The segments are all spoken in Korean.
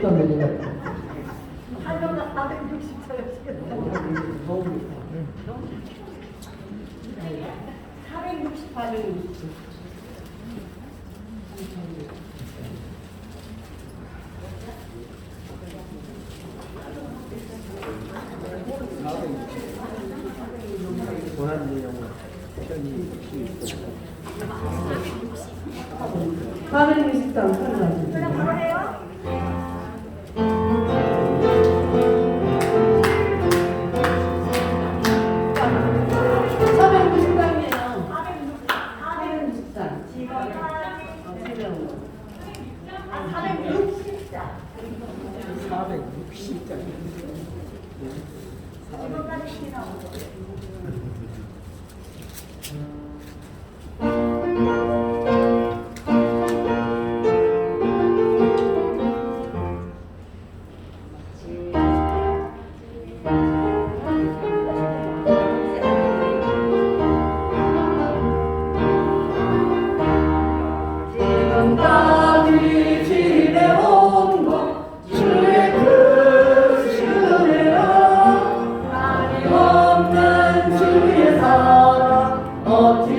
깜짝 놀랐네. 한명당 460짜리 시켰다. 468을 원하는 내용은 편히 463 편을 바로 해요? 지금까지 지내온 것 주의 크시네요. 많이 없는 주의 사랑 어찌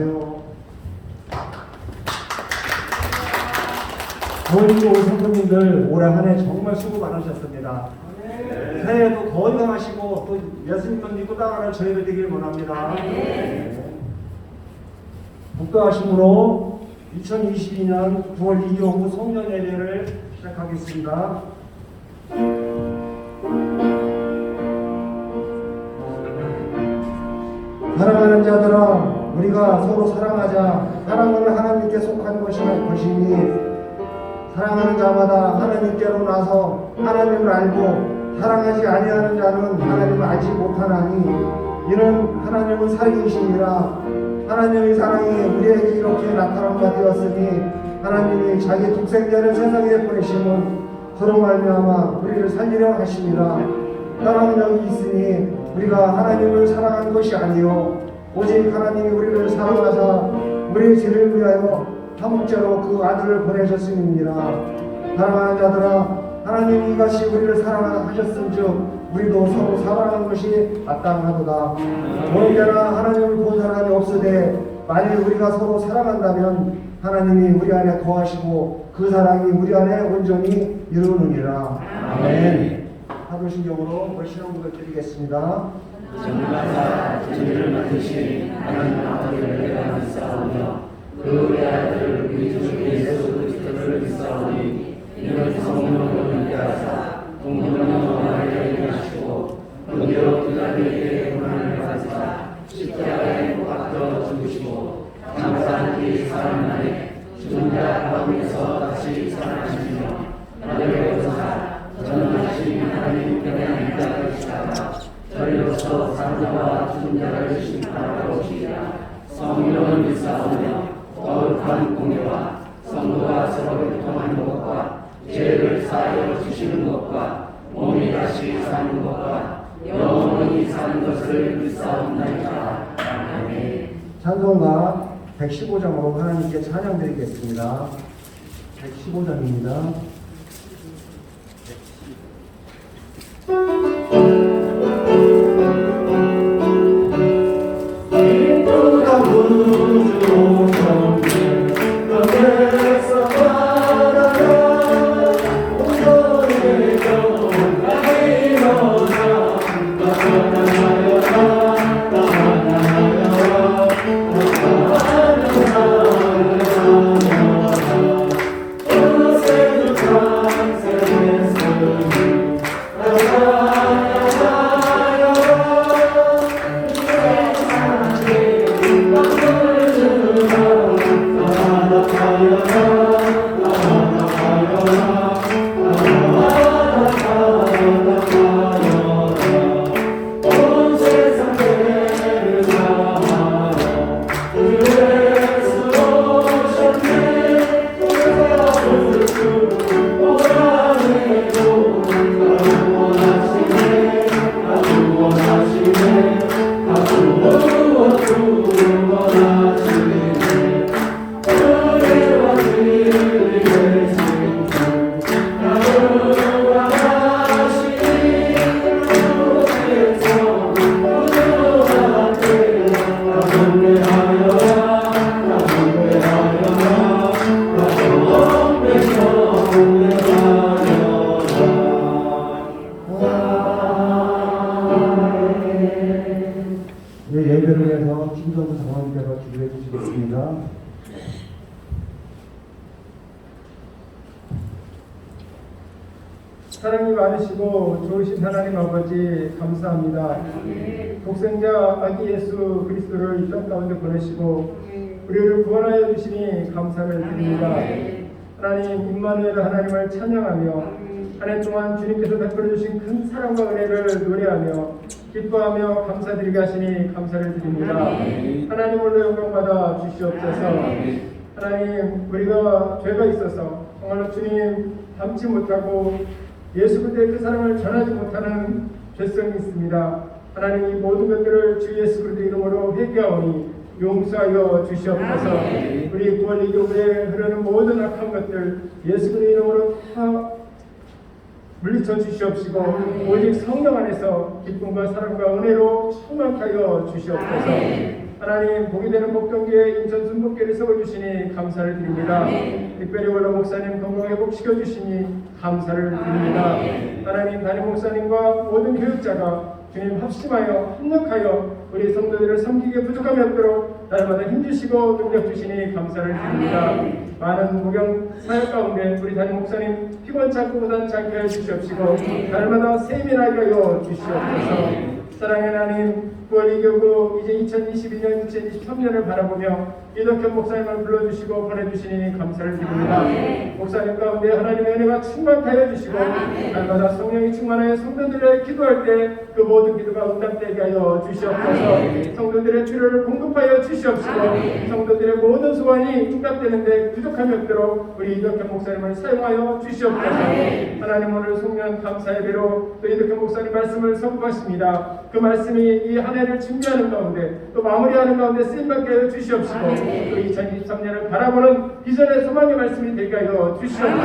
기도하세요. 모이고 성도님들 올해 한 해 정말 수고 많으셨습니다. 새해에도 건강하시고 또 예수님을 믿고 따라가는 저희들 되길 원합니다. 국가하심으로 2022년 9월 2일 오후 성령 예배를 시작하겠습니다. 사랑하는 자들아, 우리가 서로 사랑하자. 사랑은 하나님께 속한 것이니 사랑하는 자마다 하나님께로 나서 하나님을 알고 사랑하지 아니하는 자는 하나님을 알지 못하나니 이는 하나님은 사랑이시니라. 하나님의 사랑이 우리에게 이렇게 나타난 바 되었으니 하나님이 자기 독생자를 세상에 보내심은 서로 말미암아 우리를 살리려 하심이라. 사랑은 여기 있으니 우리가 하나님을 사랑한 것이 아니요 오직 하나님이 우리를 사랑하사 우리의 죄를 위하여 한목자로 그 아들을 보내셨음이니라. 사랑하는 자들아, 하나님이 이같이 우리를 사랑하셨은즉 우리도 서로 사랑하는 것이 마땅하도다. 어느 때나 하나님을 본 사람이 없으되 만일 우리가 서로 사랑한다면 하나님이 우리 안에 거하시고 그 사랑이 우리 안에 온전히 이루느니라. 아멘. 사도신경으로 신앙 고백 드리겠습니다. 전능하사 진리를 맡으신 하나님 아버지를 내가 믿사오며 그 외아들 우리 주 예수 그리스도를 믿사오니 이는 성령으로 함께하사 동정으로 나를 하시고 은혜로 그자들에게 고난을 받으사 십자가에 못 박혀 죽으시고 장사한 뒤 사흘 만에 죽은 자 가운데서 다시 살아나시며 하늘에 오르사 전능하신 하나님 편에 앉아 계시다가 저희로서 산자와 죽은 자를 심판하러 오시리라. 성령을 믿사오며 거룩한 공예와 성도가 서로 교통하는 것과 죄를 사하여 주시는 것과 몸이 다시 사는 것과 영원히 사는 것을 믿사옵나이다. 아멘. 찬송가 115장으로 하나님께 찬양 드리겠습니다. 115장입니다. 예배를 위해서 김정부 장관님께서 기도해 주시겠습니다. 사랑이 많으시고 좋으신 하나님 아버지 감사합니다. 독생자 아기 예수 그리스도를 이 땅 가운데 보내시고 우리를 구원하여 주시니 감사를 드립니다. 하나님 임마누엘 하나님을 찬양하며 한 해 동안 주님께서 베풀어 주신 큰 사랑과 은혜를 노래하며 기뻐하며 감사드리게 하시니 감사를 드립니다. 하나님으로 영광받아 주시옵소서. 하나님 우리가 죄가 있어서 정말로 주님 닮지 못하고 예수 그리스도의 그 사랑을 전하지 못하는 죄성이 있습니다. 하나님 이 모든 것들을 주 예수 그리스도 이름으로 회개하오니 용서하여 주시옵소서. 우리 9월 2일에 흐르는 모든 악한 것들 예수 그리스도 이름으로 다 물리쳐 주시옵시고 오직 성령 안에서 기쁨과 사랑과 은혜로 충만하여 주시옵소서. 하나님 복이 되는 복동교회 인천 순복교를 세워주시니 감사를 드립니다. 특별히 원로 목사님 건강 회복시켜 주시니 감사를 드립니다. 하나님 담임 목사님과 모든 교육자가 주님 합심하여 협력하여 우리 성도들을 섬기기에 부족함이 없도록 날마다 힘주시고 능력 주시니 감사를 드립니다. 많은 목양 사역 가운데 우리 담임 목사님 피곤치 않고 부담치 않게 하여 주시옵시고 날마다 세임이나게 하여 주시옵소서. 사랑의 하나님 9월 2교구 이제 2022년 2023년을 바라보며 이덕현 목사님을 불러주시고 보내주시니 감사를 드립니다. 목사님 가운데 하나님의 은혜가 충만케 하여 주시고 날마다 성령이 충만하여 성도들의 기도할 때 그 모든 기도가 응답되게 하여 주시옵소서. 성도들의 필요를 공급하여 주시옵시고 성도들의 모든 소원이 응답되는데 부족함이 없도록 우리 이덕현 목사님을 사용하여 주시옵소서. 하나님 오늘 송년 감사 예배로 또 이덕현 목사님 말씀을 선포하십니다. 그 말씀이 이 한 해를 준비하는 가운데 또 마무리하는 가운데 쓰임받게 하여 주시옵시고 또 2023년을 바라보는 비전의 소망의 말씀이 되게 하여 주시옵소서.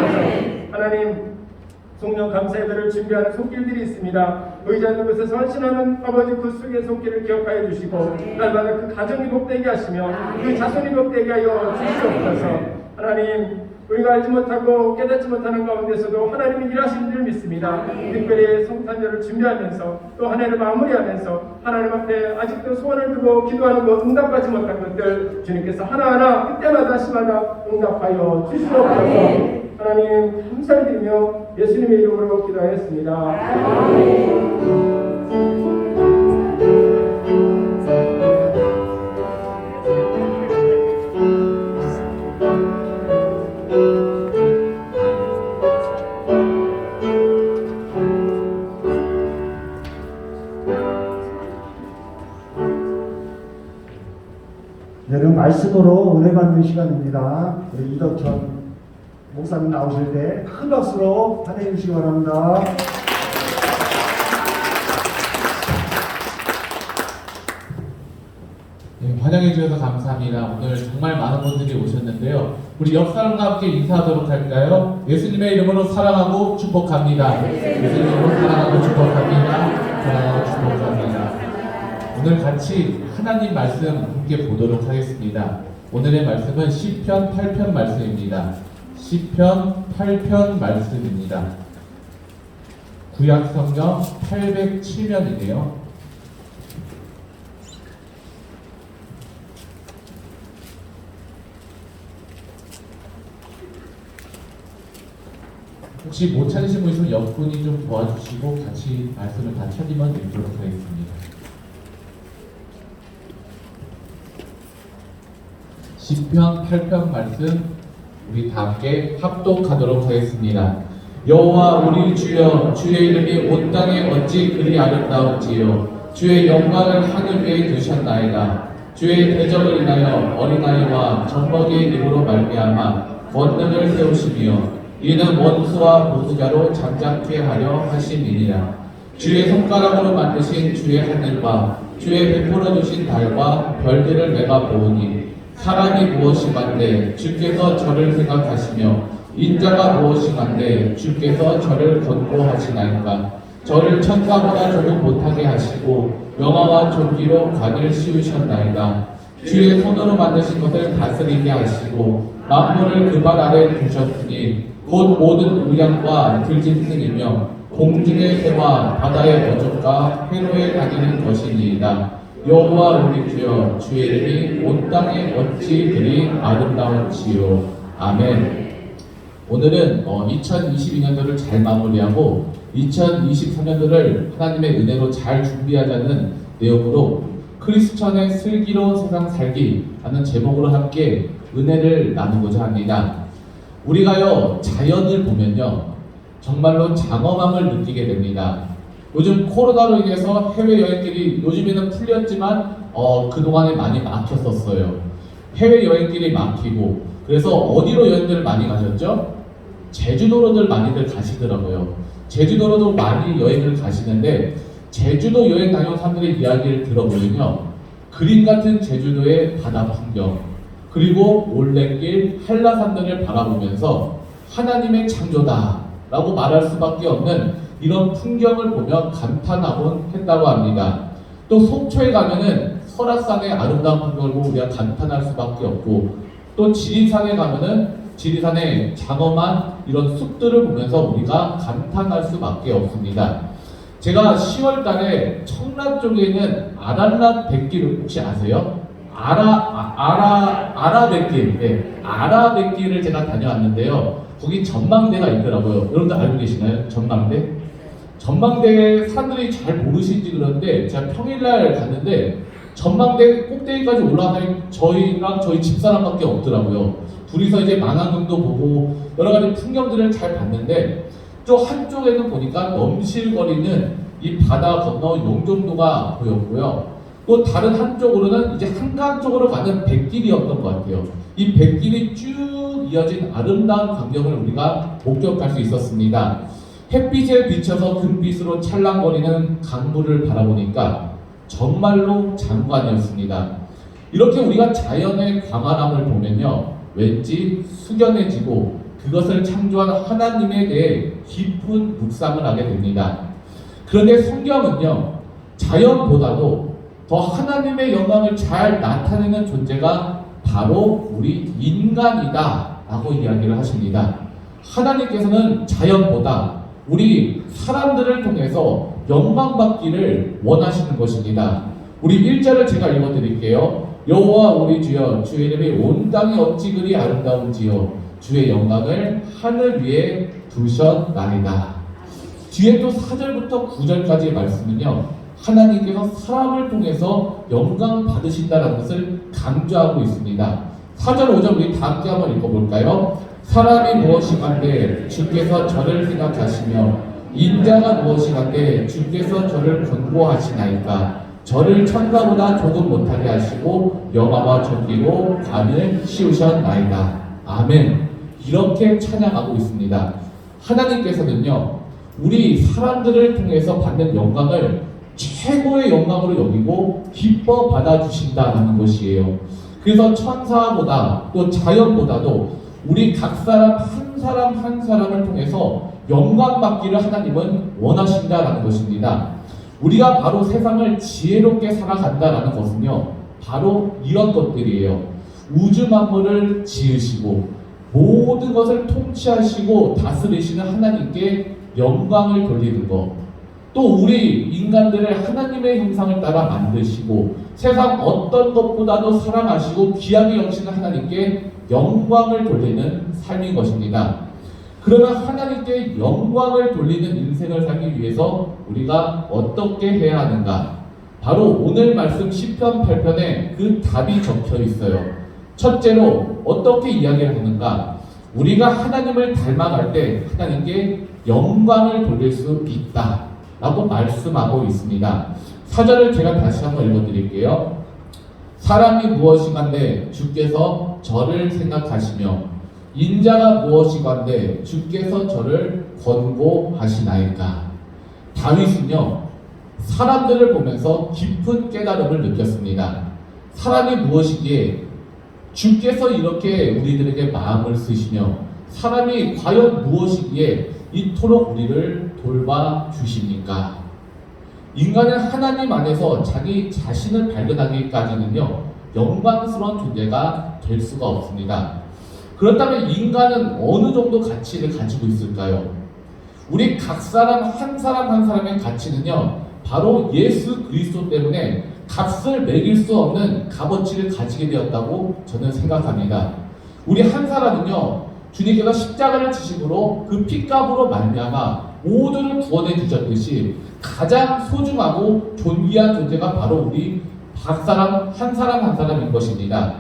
하나님 송년 감사 예배를 준비하는 손길들이 있습니다. 보이지 않는 곳에서 헌신하는 아버지 그 속의 손길을 기억하여 주시고 날마다 그 가정이 복되게 하시며 그 자손이 복되게 하여 주시옵소서. 하나님 우리가 알지 못하고 깨닫지 못하는 가운데서도 하나님이 일하시는 줄 믿습니다. 특별히 성탄절을 준비하면서 또 한 해를 마무리하면서 하나님 앞에 아직도 소원을 두고 기도하는 것 응답하지 못한 것들 주님께서 하나하나 그때마다 시마다 응답하여 주시옵소서. 하나님 감사를 드리며 예수님의 이름으로 기도하였습니다. 여러분 말씀으로 은혜 받는 시간입니다. 우리 이덕현 목사님 나오실 때 큰 박수로 환영해 주시기 바랍니다. 네, 환영해 주셔서 감사합니다. 오늘 정말 많은 분들이 오셨는데요. 우리 옆 사람과 함께 인사하도록 할까요? 예수님의 이름으로 사랑하고 축복합니다. 예수님의 이름으로 사랑하고 축복합니다. 사랑하고 축복합니다. 오늘 같이 하나님 말씀 함께 보도록 하겠습니다. 오늘의 말씀은 시편 8편 말씀입니다. 시편 8편 말씀입니다. 구약성경 807면이네요. 혹시 못 찾으신 분 있으면 옆분이 좀 도와주시고 같이 말씀을 다 찾으면 읽도록 하겠습니다. 시편 8편 말씀 우리 다 함께 합독하도록 하겠습니다. 여호와 우리 주여, 주의 이름이 온 땅에 어찌 그리 아름다운지요. 주의 영광을 하늘 위에 두셨나이다. 주의 대적을 인하여 어린아이와 젖먹이의 입으로 말미암아 권능을 세우시며 이는 원수와 보수자로 잠잠케 하려 하심이니라. 주의 손가락으로 만드신 주의 하늘과 주의 베풀어 주신 달과 별들을 내가 보으니 사람이 무엇이간데 주께서 저를 생각하시며 인자가 무엇이간데 주께서 저를 권고하시나이까. 저를 천사보다 조금 못하게 하시고 영화와 존귀로 관을 씌우셨나이다. 주의 손으로 만드신 것을 다스리게 하시고 만물을 그 발 아래 두셨으니 곧 모든 우양과 들짐승이며 공중의 새와 바다의 어족과 회로에 다니는 것이니이다. 여호와 우리 주여, 주의 이름이 온 땅에 어찌 그리 아름다운지요. 아멘. 오늘은 2022년도를 잘 마무리하고 2023년도를 하나님의 은혜로 잘 준비하자는 내용으로 크리스천의 슬기로운 세상 살기 라는 제목으로 함께 은혜를 나누고자 합니다. 우리가요 자연을 보면요 정말로 장엄함을 느끼게 됩니다. 요즘 코로나로 인해서 해외여행길이 요즘에는 풀렸지만 그동안에 많이 막혔었어요. 해외여행길이 막히고 그래서 어디로 여행들을 많이 가셨죠? 제주도로들 많이들 가시더라고요. 제주도로도 많이 여행을 가시는데 제주도 여행 다녀온 사람들의 이야기를 들어보면요 그림 같은 제주도의 바다 풍경 그리고 올레길, 한라산들을 바라보면서 하나님의 창조다 라고 말할 수밖에 없는 이런 풍경을 보며 감탄하곤 했다고 합니다. 또 속초에 가면은 설악산의 아름다운 풍경을 보고 우리가 감탄할 수밖에 없고, 또 지리산에 가면은 지리산의 장엄한 이런 숲들을 보면서 우리가 감탄할 수밖에 없습니다. 제가 10월 달에 청라 쪽에 있는 아랄랏 백길을 혹시 아세요? 아라백길, 네, 아라백길을 제가 다녀왔는데요. 거기 전망대가 있더라고요. 여러분들 알고 계시나요? 전망대? 전망대 사람들이 잘 모르실지 그런데 제가 평일날 갔는데 전망대 꼭대기까지 올라가니 저희랑 저희 집사람밖에 없더라고요. 둘이서 이제 망원경도 보고 여러 가지 풍경들을 잘 봤는데, 또 한쪽에는 보니까 넘실거리는 이 바다 건너 용종도가 보였고요. 또 다른 한쪽으로는 이제 한강 쪽으로 가는 백길이었던 것 같아요. 이 백길이 쭉 이어진 아름다운 광경을 우리가 목격할 수 있었습니다. 햇빛에 비쳐서 금빛으로 찰랑거리는 강물을 바라보니까 정말로 장관이었습니다. 이렇게 우리가 자연의 광활함을 보면요, 왠지 숙연해지고 그것을 창조한 하나님에 대해 깊은 묵상을 하게 됩니다. 그런데 성경은요, 자연보다도 더 하나님의 영광을 잘 나타내는 존재가 바로 우리 인간이다 라고 이야기를 하십니다. 하나님께서는 자연보다 우리 사람들을 통해서 영광받기를 원하시는 것입니다. 우리 1절을 제가 읽어드릴게요. 여호와 우리 주여, 주의 이름이 온 땅이 어찌 그리 아름다운지요, 주의 영광을 하늘 위에 두셨나이다. 뒤에 또 4절부터 9절까지의 말씀은요, 하나님께서 사람을 통해서 영광 받으신다는 것을 강조하고 있습니다. 4절 5절 우리 다 함께 한번 읽어볼까요? 사람이 무엇이간데 주께서 저를 생각하시며 인자가 무엇이간데 주께서 저를 권고하시나이까. 저를 천사보다 조금 못하게 하시고 영화와 존귀고 관을 씌우셨나이다. 아멘. 이렇게 찬양하고 있습니다. 하나님께서는요, 우리 사람들을 통해서 받는 영광을 최고의 영광으로 여기고 기뻐 받아주신다는 것이에요. 그래서 천사보다 또 자연보다도 우리 각 사람 한 사람을 통해서 영광 받기를 하나님은 원하신다라는 것입니다. 우리가 바로 세상을 지혜롭게 살아간다라는 것은요, 바로 이런 것들이에요. 우주 만물을 지으시고 모든 것을 통치하시고 다스리시는 하나님께 영광을 돌리는 것, 또 우리 인간들을 하나님의 형상을 따라 만드시고 세상 어떤 것보다도 사랑하시고 귀하게 여기시는 하나님께 영광을 돌리는 삶인 것입니다. 그러면 하나님께 영광을 돌리는 인생을 살기 위해서 우리가 어떻게 해야 하는가? 바로 오늘 말씀 시편 8편에 그 답이 적혀 있어요. 첫째로 어떻게 이야기를 하는가? 우리가 하나님을 닮아갈 때 하나님께 영광을 돌릴 수 있다 라고 말씀하고 있습니다. 4절을 제가 다시 한번 읽어드릴게요. 사람이 무엇이간데 주께서 저를 생각하시며 인자가 무엇이간데 주께서 저를 권고하시나이까. 다윗은요, 사람들을 보면서 깊은 깨달음을 느꼈습니다. 사람이 무엇이기에 주께서 이렇게 우리들에게 마음을 쓰시며 사람이 과연 무엇이기에 이토록 우리를 돌봐주십니까? 인간은 하나님 안에서 자기 자신을 발견하기까지는요, 영광스러운 존재가 될 수가 없습니다. 그렇다면 인간은 어느 정도 가치를 가지고 있을까요? 우리 각 사람 한 사람의 가치는요, 바로 예수 그리스도 때문에 값을 매길 수 없는 값어치를 가지게 되었다고 저는 생각합니다. 우리 한 사람은요, 주님께서 십자가를 지심으로 그 핏값으로 말미암아 모두를 구원해 주셨듯이 가장 소중하고 존귀한 존재가 바로 우리 각 사람 한 사람인 것입니다.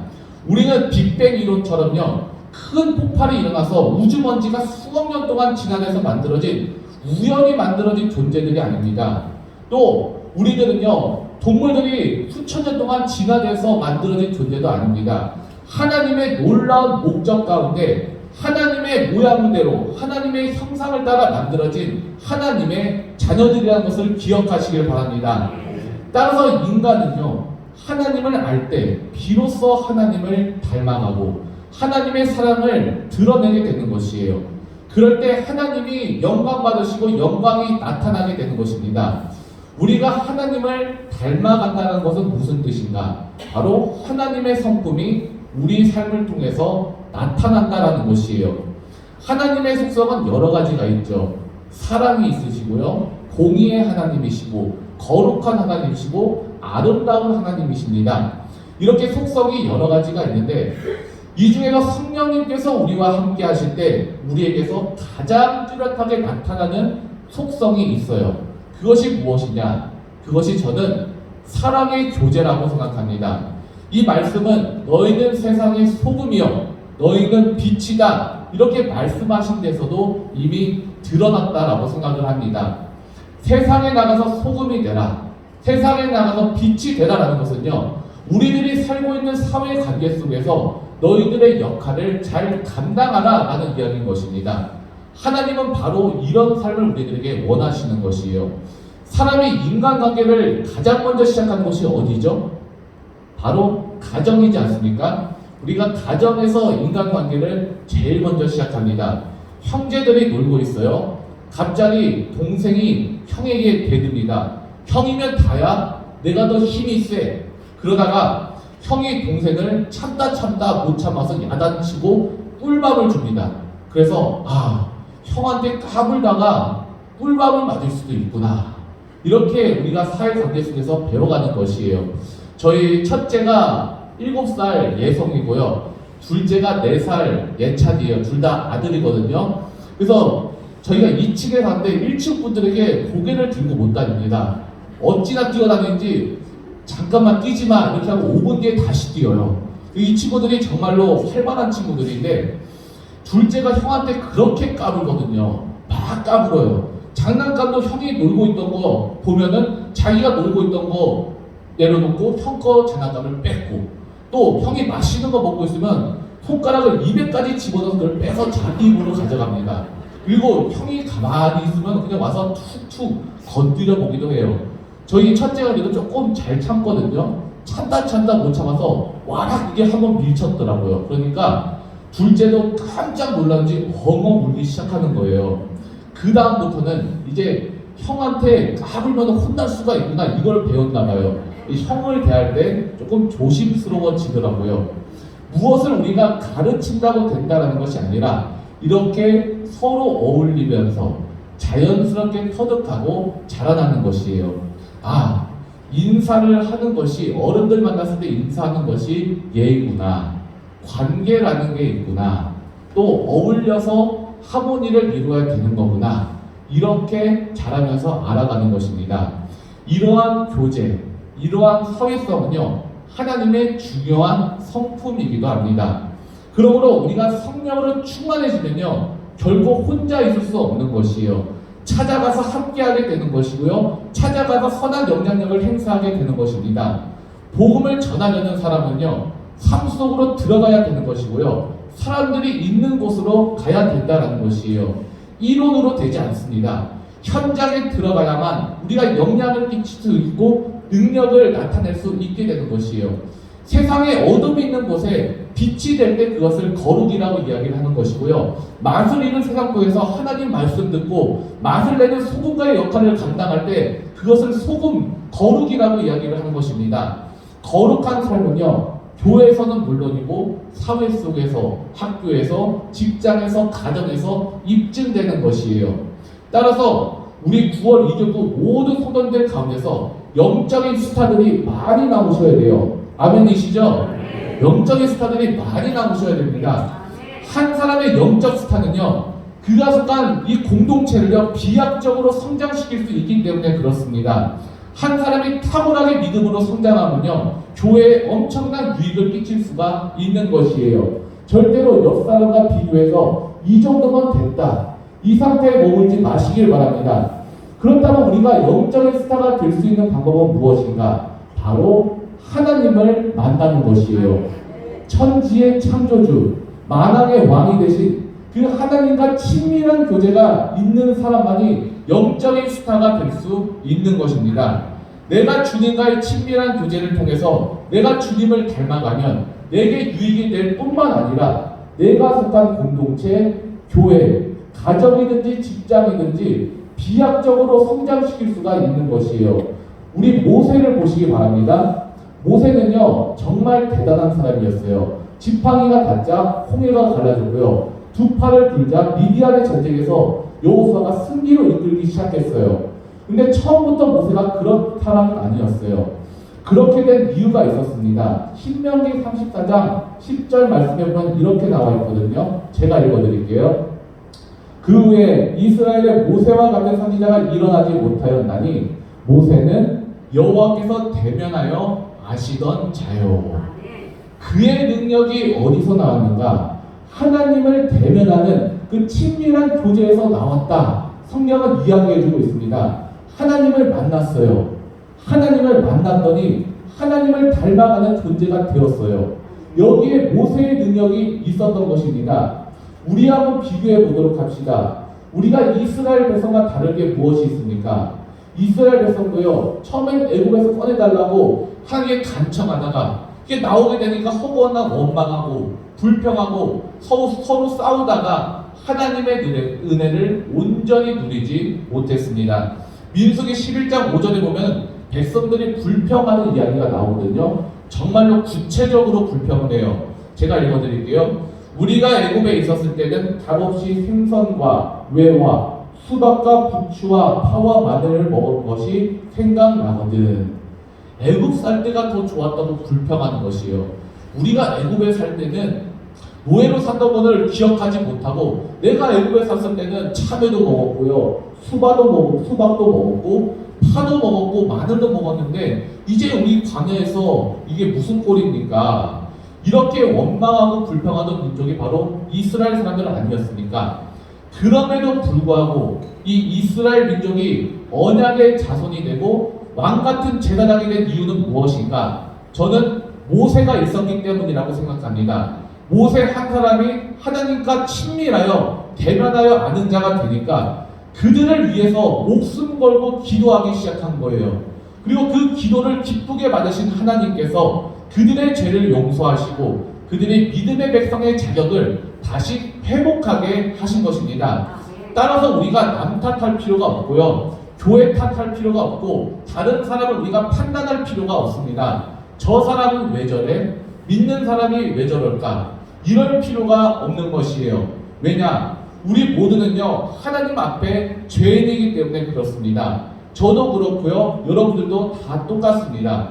우리는 빅뱅 이론처럼요, 큰 폭발이 일어나서 우주먼지가 수억 년 동안 진화해서 만들어진 우연히 만들어진 존재들이 아닙니다. 또 우리들은요, 동물들이 수천 년 동안 진화돼서 만들어진 존재도 아닙니다. 하나님의 놀라운 목적 가운데 하나님의 모양대로 하나님의 형상을 따라 만들어진 하나님의 자녀들이라는 것을 기억하시길 바랍니다. 따라서 인간은요, 하나님을 알 때 비로소 하나님을 닮아가고 하나님의 사랑을 드러내게 되는 것이에요. 그럴 때 하나님이 영광 받으시고 영광이 나타나게 되는 것입니다. 우리가 하나님을 닮아간다는 것은 무슨 뜻인가? 바로 하나님의 성품이 우리 삶을 통해서 나타난다라는 것이에요. 하나님의 속성은 여러 가지가 있죠. 사랑이 있으시고요, 공의의 하나님이시고, 거룩한 하나님이시고, 아름다운 하나님이십니다. 이렇게 속성이 여러 가지가 있는데, 이 중에서 성령님께서 우리와 함께 하실 때 우리에게서 가장 뚜렷하게 나타나는 속성이 있어요. 그것이 무엇이냐? 그것이 저는 사랑의 교제라고 생각합니다. 이 말씀은 너희는 세상의 소금이요 너희는 빛이다 이렇게 말씀하신 데서도 이미 드러났다라고 생각을 합니다. 세상에 나가서 소금이 되라, 세상에 나가서 빛이 되라라는 것은요, 우리들이 살고 있는 사회 관계 속에서 너희들의 역할을 잘 감당하라 라는 이야기인 것입니다. 하나님은 바로 이런 삶을 우리들에게 원하시는 것이에요. 사람이 인간관계를 가장 먼저 시작하는 곳이 어디죠? 바로 가정이지 않습니까? 우리가 가정에서 인간관계를 제일 먼저 시작합니다. 형제들이 놀고 있어요. 갑자기 동생이 형에게 대듭니다. 형이면 다야? 내가 더 힘이 세. 그러다가 형이 동생을 참다 못 참아서 야단치고 꿀밤을 줍니다. 그래서 형한테 까불다가 꿀밤을 맞을 수도 있구나. 이렇게 우리가 사회관계 속에서 배워가는 것이에요. 저희 첫째가 7살 예성이고요. 둘째가 4살 예찬이에요. 둘 다 아들이거든요. 그래서 저희가 2층에 사는데 1층 분들에게 고개를 들고 못 다닙니다. 어찌나 뛰어다니는지 잠깐만 뛰지 마 이렇게 하고 5분 뒤에 다시 뛰어요. 이 친구들이 정말로 활발한 친구들인데 둘째가 형한테 그렇게 까불거든요. 막 까불어요. 장난감도 형이 놀고 있던 거 보면은 자기가 놀고 있던 거 내려놓고 형 거 장난감을 뺏고, 또 형이 맛있는 거 먹고 있으면 손가락을 입에까지 집어넣어서 그걸 빼서 자기 입으로 가져갑니다. 그리고 형이 가만히 있으면 그냥 와서 툭툭 건드려 보기도 해요. 저희 첫째가 그래도 조금 잘 참거든요. 참다 못 참아서 와락 이게 한번 밀쳤더라고요. 그러니까 둘째도 깜짝 놀란지 엉엉 울기 시작하는 거예요. 그 다음부터는 이제 형한테 까불면 혼날 수가 있구나 이걸 배웠나 봐요. 이 형을 대할 때 조금 조심스러워지더라고요. 무엇을 우리가 가르친다고 된다는 것이 아니라 이렇게 서로 어울리면서 자연스럽게 터득하고 자라나는 것이에요. 인사를 하는 것이, 어른들 만났을 때 인사하는 것이 예의구나, 관계라는 게 있구나, 또 어울려서 하모니를 이루어야 되는 거구나, 이렇게 자라면서 알아가는 것입니다. 이러한 교제, 이러한 사회성은요, 하나님의 중요한 성품이기도 합니다. 그러므로 우리가 성령으로 충만해지면요, 결코 혼자 있을 수 없는 것이에요. 찾아가서 함께하게 되는 것이고요, 찾아가서 선한 영향력을 행사하게 되는 것입니다. 복음을 전하려는 사람은요, 삶 속으로 들어가야 되는 것이고요, 사람들이 있는 곳으로 가야 된다는 것이에요. 이론으로 되지 않습니다. 현장에 들어가야만 우리가 영향을 끼칠 수 있고 능력을 나타낼 수 있게 되는 것이에요. 세상에 어둠이 있는 곳에 빛이 될 때 그것을 거룩이라고 이야기를 하는 것이고요, 맛을 잃은 세상 속에서 하나님 말씀 듣고 맛을 내는 소금가의 역할을 감당할 때 그것을 소금, 거룩이라고 이야기를 하는 것입니다. 거룩한 삶은요, 교회에서는 물론이고 사회 속에서, 학교에서, 직장에서, 가정에서 입증되는 것이에요. 따라서 우리 9월 2교구 모든 성도들 가운데서 영적인 스타들이 많이 나오셔야 돼요. 아멘이시죠? 영적인 스타들이 많이 나오셔야 됩니다. 한 사람의 영적 스타는요, 그가 속한 이 공동체를요, 비약적으로 성장시킬 수 있기 때문에 그렇습니다. 한 사람이 탁월하게 믿음으로 성장하면요, 교회에 엄청난 유익을 끼칠 수가 있는 것이에요. 절대로 옆 사람과 비교해서 이 정도면 됐다, 이 상태에 머물지 마시길 바랍니다. 그렇다면 우리가 영적인 스타가 될 수 있는 방법은 무엇인가? 바로 하나님을 만나는 것이에요. 천지의 창조주, 만왕의 왕이 되신 그 하나님과 친밀한 교제가 있는 사람만이 영적인 스타가 될 수 있는 것입니다. 내가 주님과의 친밀한 교제를 통해서 내가 주님을 닮아가면 내게 유익이 될 뿐만 아니라 내가 속한 공동체, 교회, 가정이든지 직장이든지 비약적으로 성장시킬 수가 있는 것이에요. 우리 모세를 보시기 바랍니다. 모세는요 정말 대단한 사람이었어요. 지팡이가 닿자 홍해가 갈라졌고요. 두 팔을 들자 미디안의 전쟁에서 여호수아가 승리로 이끌기 시작했어요. 근데 처음부터 모세가 그런 사람은 아니었어요. 그렇게 된 이유가 있었습니다. 신명기 34장 10절 말씀에 보면 이렇게 나와 있거든요. 제가 읽어드릴게요. 그 후에 이스라엘의 모세와 같은 선지자가 일어나지 못하였나니 모세는 여호와께서 대면하여 아시던 자요. 그의 능력이 어디서 나왔는가? 하나님을 대면하는 그 친밀한 교제에서 나왔다. 성경은 이야기해주고 있습니다. 하나님을 만났어요. 하나님을 만났더니 하나님을 닮아가는 존재가 되었어요. 여기에 모세의 능력이 있었던 것입니다. 우리 한번 비교해 보도록 합시다. 우리가 이스라엘 백성과 다르게 무엇이 있습니까? 이스라엘 백성도요 처음엔 애국에서 꺼내달라고 하나님께 간청하다가 이게 나오게 되니까 허구나 원망하고 불평하고 서로 싸우다가 하나님의 은혜를 온전히 누리지 못했습니다. 민수기 11장 5절에 보면 백성들이 불평하는 이야기가 나오거든요. 정말로 구체적으로 불평을 해요. 제가 읽어드릴게요. 우리가 애굽에 있었을 때는 값없이 생선과 외와 수박과 부추와 파와 마늘을 먹은 것이 생각나거든. 애굽 살 때가 더 좋았다고 불평하는 것이에요. 우리가 애굽에 살 때는 노예로 산던 것을 기억하지 못하고 내가 애굽에 샀을 때는 참외도 먹었고요. 수박도 먹었고 파도 먹었고 마늘도 먹었는데 이제 우리 광야에서 이게 무슨 꼴입니까? 이렇게 원망하고 불평하던 민족이 바로 이스라엘 사람들은 아니었습니까? 그럼에도 불구하고 이 이스라엘 민족이 언약의 자손이 되고 왕같은 제사장이 된 이유는 무엇인가? 저는 모세가 있었기 때문이라고 생각합니다. 모세 한 사람이 하나님과 친밀하여 대면하여 아는 자가 되니까 그들을 위해서 목숨 걸고 기도하기 시작한 거예요. 그리고 그 기도를 기쁘게 받으신 하나님께서 그들의 죄를 용서하시고 그들의 믿음의 백성의 자격을 다시 회복하게 하신 것입니다. 따라서 우리가 남 탓할 필요가 없고요. 교회 탓할 필요가 없고 다른 사람을 우리가 판단할 필요가 없습니다. 저 사람은 왜 저래? 믿는 사람이 왜 저럴까? 이럴 필요가 없는 것이에요. 왜냐? 우리 모두는요 하나님 앞에 죄인이기 때문에 그렇습니다. 저도 그렇고요. 여러분들도 다 똑같습니다.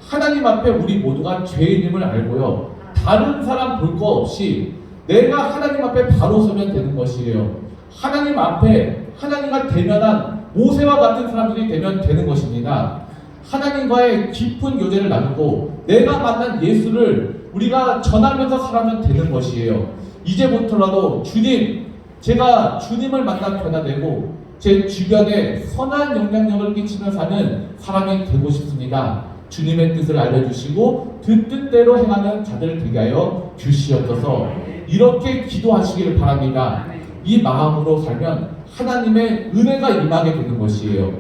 하나님 앞에 우리 모두가 죄인임을 알고요. 다른 사람 볼 거 없이 내가 하나님 앞에 바로 서면 되는 것이에요. 하나님 앞에 하나님과 대면한 모세와 같은 사람들이 되면 되는 것입니다. 하나님과의 깊은 교제를 나누고 내가 만난 예수를 우리가 전하면서 살아면 되는 것이에요. 이제부터라도 주님, 제가 주님을 만나 변화되고 제 주변에 선한 영향력을 끼치며 사는 사람이 되고 싶습니다. 주님의 뜻을 알려주시고 그 뜻대로 행하는 자들 되게 하여 주시옵소서. 이렇게 기도하시기를 바랍니다. 이 마음으로 살면 하나님의 은혜가 임하게 되는 것이에요.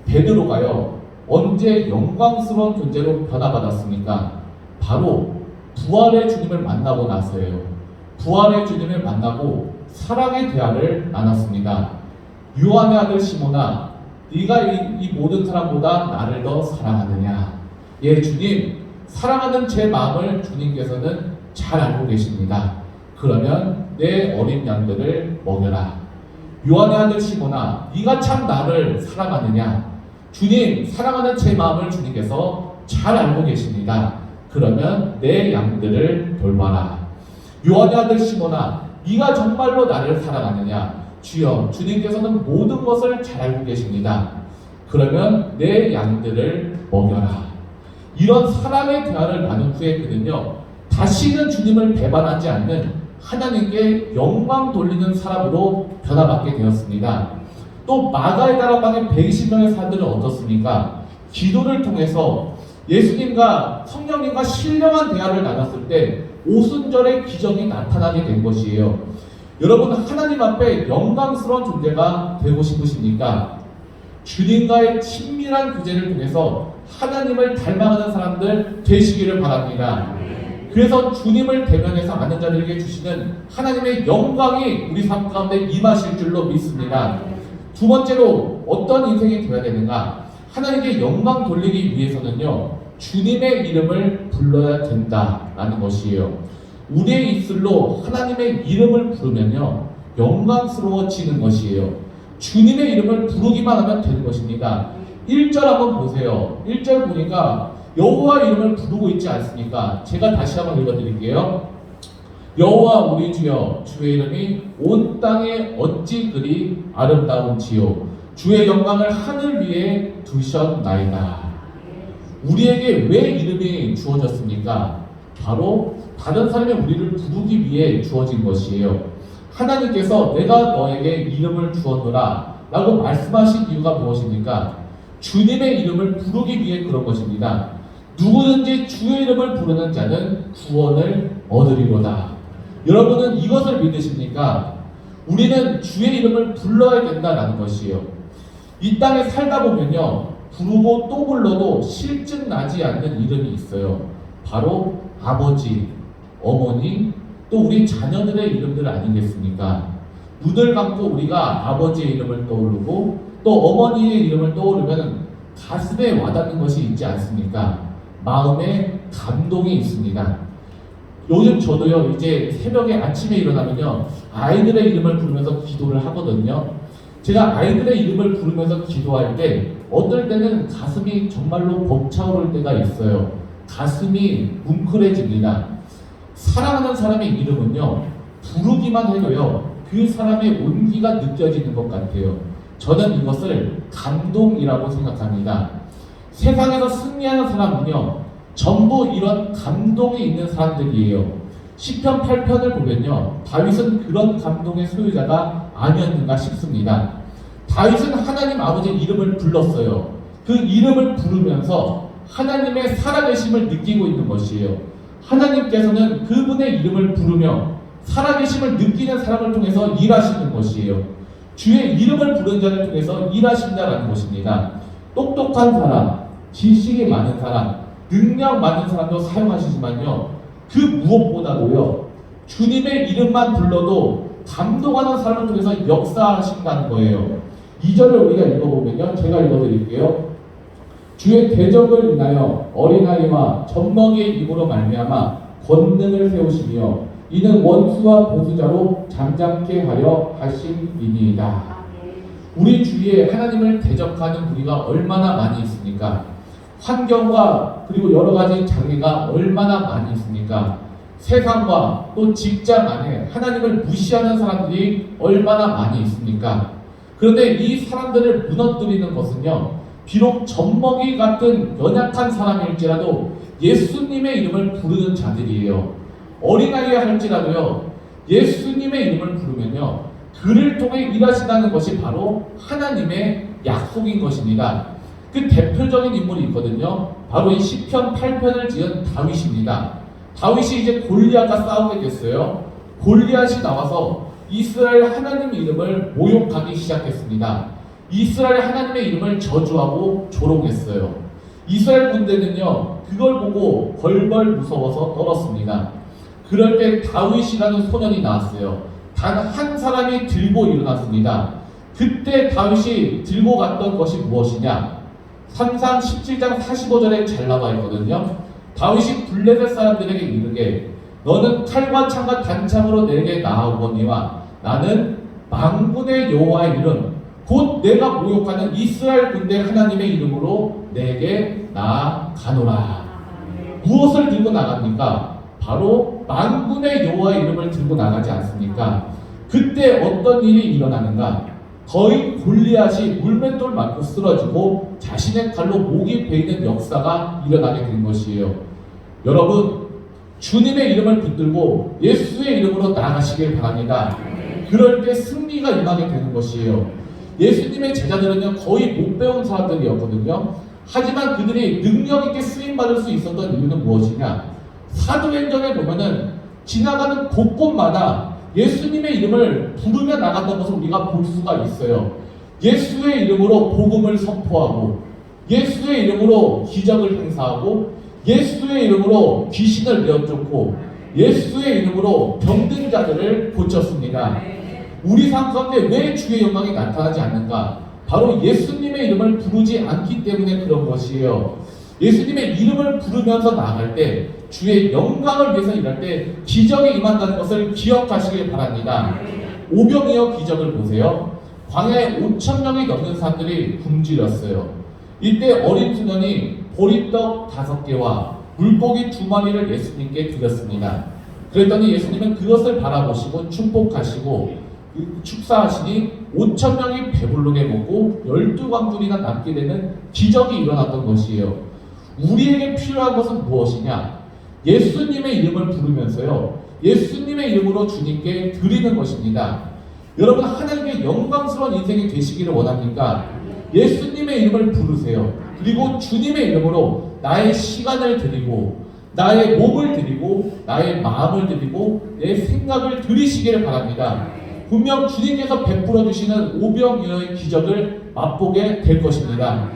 베드로가요 언제 영광스러운 존재로 변화받았습니까? 바로 부활의 주님을 만나고 나서예요. 부활의 주님을 만나고 사랑의 대화를 나눴습니다. 요한의 아들 시몬아, 네가 이 모든 사람보다 나를 더 사랑하느냐? 예, 주님, 사랑하는 제 마음을 주님께서는 잘 알고 계십니다. 그러면 내 어린 양들을 먹여라. 요한의 아들 시몬아, 네가 참 나를 사랑하느냐? 주님, 사랑하는 제 마음을 주님께서 잘 알고 계십니다. 그러면 내 양들을 돌봐라. 요한의 아들 시몬아, 네가 정말로 나를 사랑하느냐? 주여, 주님께서는 모든 것을 잘 알고 계십니다. 그러면 내 양들을 먹여라. 이런 사랑의 대화를 나눈 후에 그는요 다시는 주님을 배반하지 않는 하나님께 영광 돌리는 사람으로 변화받게 되었습니다. 또 마가의 다락방의 120명의 사람들은 어떻습니까? 기도를 통해서 예수님과 성령님과 신령한 대화를 나눴을 때 오순절의 기적이 나타나게 된 것이에요. 여러분, 하나님 앞에 영광스러운 존재가 되고 싶으십니까? 주님과의 친밀한 교제를 통해서 하나님을 닮아가는 사람들 되시기를 바랍니다. 그래서 주님을 대면해서 아는 자들에게 주시는 하나님의 영광이 우리 삶 가운데 임하실 줄로 믿습니다. 두 번째로 어떤 인생이 되어야 되는가? 하나님께 영광 돌리기 위해서는요, 주님의 이름을 불러야 된다라는 것이에요. 우리의 입술로 하나님의 이름을 부르면요, 영광스러워지는 것이에요. 주님의 이름을 부르기만 하면 되는 것입니다. 1절 한번 보세요. 1절 보니까 여호와 이름을 부르고 있지 않습니까? 제가 다시 한번 읽어드릴게요. 여호와 우리 주여, 주의 이름이 온 땅에 어찌 그리 아름다운지요, 주의 영광을 하늘 위에 두셨나이다. 우리에게 왜 이름이 주어졌습니까? 바로 다른 사람이 우리를 부르기 위해 주어진 것이에요. 하나님께서 내가 너에게 이름을 주었노라 라고 말씀하신 이유가 무엇입니까? 주님의 이름을 부르기 위해 그런 것입니다. 누구든지 주의 이름을 부르는 자는 구원을 얻으리로다. 여러분은 이것을 믿으십니까? 우리는 주의 이름을 불러야 된다라는 것이에요. 이 땅에 살다 보면요, 부르고 또 불러도 실증 나지 않는 이름이 있어요. 바로 아버지, 어머니, 또 우리 자녀들의 이름들 아니겠습니까? 눈을 감고 우리가 아버지의 이름을 떠오르고 또 어머니의 이름을 떠오르면 가슴에 와닿는 것이 있지 않습니까? 마음에 감동이 있습니다. 요즘 저도요, 이제 새벽에 아침에 일어나면요, 아이들의 이름을 부르면서 기도를 하거든요. 제가 아이들의 이름을 부르면서 기도할 때 어떨 때는 가슴이 정말로 벅차오를 때가 있어요. 가슴이 뭉클해집니다. 사랑하는 사람의 이름은요, 부르기만 해도요, 그 사람의 온기가 느껴지는 것 같아요. 저는 이것을 감동이라고 생각합니다. 세상에서 승리하는 사람은요, 전부 이런 감동이 있는 사람들이에요. 시편 8편을 보면요, 다윗은 그런 감동의 소유자가 아니었는가 싶습니다. 다윗은 하나님 아버지의 이름을 불렀어요. 그 이름을 부르면서 하나님의 살아계심을 느끼고 있는 것이에요. 하나님께서는 그분의 이름을 부르며 살아계심을 느끼는 사람을 통해서 일하시는 것이에요. 주의 이름을 부르는 자를 통해서 일하신다라는 것입니다. 똑똑한 사람, 지식이 많은 사람, 능력 많은 사람도 사용하시지만요, 그 무엇보다도요, 주님의 이름만 불러도 감동하는 사람을 통해서 역사하신다는 거예요. 2절을 우리가 읽어보면요, 제가 읽어드릴게요. 주의 대적을 인하여 어린아이와 젖먹이의 입으로 말미암아 권능을 세우시며 이는 원수와 보수자로 잠잠케 하려 하심이니이다. 우리 주위에 하나님을 대적하는 우리가 얼마나 많이 있습니까? 환경과 그리고 여러 가지 장애가 얼마나 많이 있습니까? 세상과 또 직장 안에 하나님을 무시하는 사람들이 얼마나 많이 있습니까? 그런데 이 사람들을 무너뜨리는 것은요, 비록 젖먹이 같은 연약한 사람일지라도 예수님의 이름을 부르는 자들이에요. 어린아이야 할지라도요, 예수님의 이름을 부르면요, 그를 통해 일하신다는 것이 바로 하나님의 약속인 것입니다. 그 대표적인 인물이 있거든요. 바로 이 시편 8편을 지은 다윗입니다. 다윗이 이제 골리앗과 싸우게 됐어요. 골리앗이 나와서 이스라엘 하나님 이름을 모욕하기 시작했습니다. 이스라엘 하나님의 이름을 저주하고 조롱했어요. 이스라엘 군대는요, 그걸 보고 벌벌 무서워서 떨었습니다. 그럴 때 다윗이라는 소년이 나왔어요. 단 한 사람이 들고 일어났습니다. 그때 다윗이 들고 갔던 것이 무엇이냐? 3상 17장 45절에 잘 나와 있거든요. 다윗이 블레셋 사람들에게 이르게 너는 칼과 창과 단창으로 내게 나아오거니와 나는 만군의 여호와의 이름 곧 내가 모욕하는 이스라엘 군대 하나님의 이름으로 내게 나아가노라. 무엇을 들고 나갑니까? 바로 만군의 여호와의 이름을 들고 나가지 않습니까? 그때 어떤 일이 일어나는가? 거의 골리앗이 물맷돌 맞고 쓰러지고 자신의 칼로 목이 베이는 역사가 일어나게 된 것이에요. 여러분, 주님의 이름을 붙들고 예수의 이름으로 나아가시길 바랍니다. 그럴 때 승리가 임하게 되는 것이에요. 예수님의 제자들은요, 거의 못 배운 사람들이었거든요. 하지만 그들이 능력 있게 쓰임받을 수 있었던 이유는 무엇이냐? 사도행전에 보면은 지나가는 곳곳마다 예수님의 이름을 부르며 나갔던 것을 우리가 볼 수가 있어요. 예수의 이름으로 복음을 선포하고 예수의 이름으로 기적을 행사하고 예수의 이름으로 귀신을 내어쫓고 예수의 이름으로 병든 자들을 고쳤습니다. 우리 삶 가운데 왜 주의 영광이 나타나지 않는가? 바로 예수님의 이름을 부르지 않기 때문에 그런 것이에요. 예수님의 이름을 부르면서 나아갈 때, 주의 영광을 위해서 일할 때 기적이 임한다는 것을 기억하시길 바랍니다. 오병이어 기적을 보세요. 광야에 5,000명이 넘는 사람들이 굶주렸어요. 이때 어린 소년이 보리떡 5개와 물고기 2마리를 예수님께 드렸습니다. 그랬더니 예수님은 그것을 바라보시고 축복하시고 축사하시니 5,000명이 배부르게 먹고 12광줄이나 남게 되는 기적이 일어났던 것이에요. 우리에게 필요한 것은 무엇이냐? 예수님의 이름을 부르면서요, 예수님의 이름으로 주님께 드리는 것입니다. 여러분, 하나님의 영광스러운 인생이 되시기를 원합니까? 예수님의 이름을 부르세요. 그리고 주님의 이름으로 나의 시간을 드리고 나의 몸을 드리고 나의 마음을 드리고 내 생각을 드리시기를 바랍니다. 분명 주님께서 베풀어 주시는 오병이어의 기적을 맛보게 될 것입니다.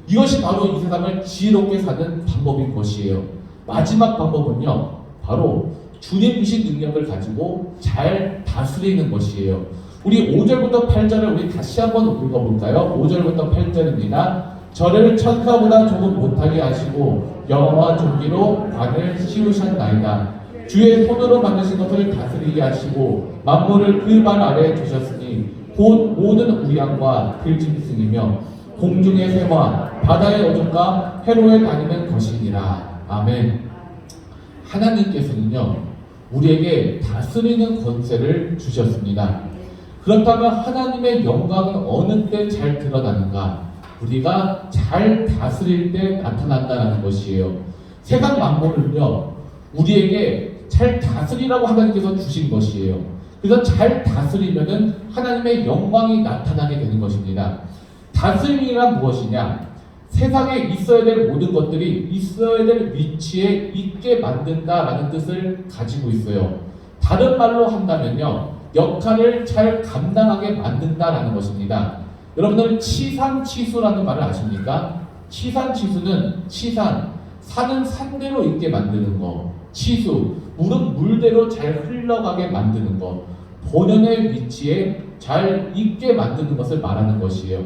이것이 바로 이 세상을 지혜롭게 사는 방법인 것이에요. 마지막 방법은요, 바로 주님이신 능력을 가지고 잘 다스리는 것이에요. 우리 5절부터 8절을 우리 다시 한번 읽어볼까요? 5절부터 8절입니다. 저를 천사보다 조금 못하게 하시고 영화와 존귀로 관을 씌우셨나이다. 주의 손으로 만드신 것을 다스리게 하시고 만물을 그 발 아래에 두셨으니 곧 모든 우양과 들짐승이며 공중의 새와 바다의 어종과 해로에 다니는 것이니라. 아멘. 하나님께서는요, 우리에게 다스리는 권세를 주셨습니다. 그렇다면 하나님의 영광은 어느 때 잘 드러나는가? 우리가 잘 다스릴 때 나타난다는 것이에요. 세상 만물은요, 우리에게 잘 다스리라고 하나님께서 주신 것이에요. 그래서 잘 다스리면은 하나님의 영광이 나타나게 되는 것입니다. 다스림이란 무엇이냐? 세상에 있어야 될 모든 것들이 있어야 될 위치에 있게 만든다라는 뜻을 가지고 있어요. 다른 말로 한다면요, 역할을 잘 감당하게 만든다라는 것입니다. 여러분들 치산치수라는 말을 아십니까? 치산치수는 치산, 산은 산대로 있게 만드는 거, 치수, 물은 물대로 잘 흘러가게 만드는 것, 본연의 위치에 잘 있게 만드는 것을 말하는 것이에요.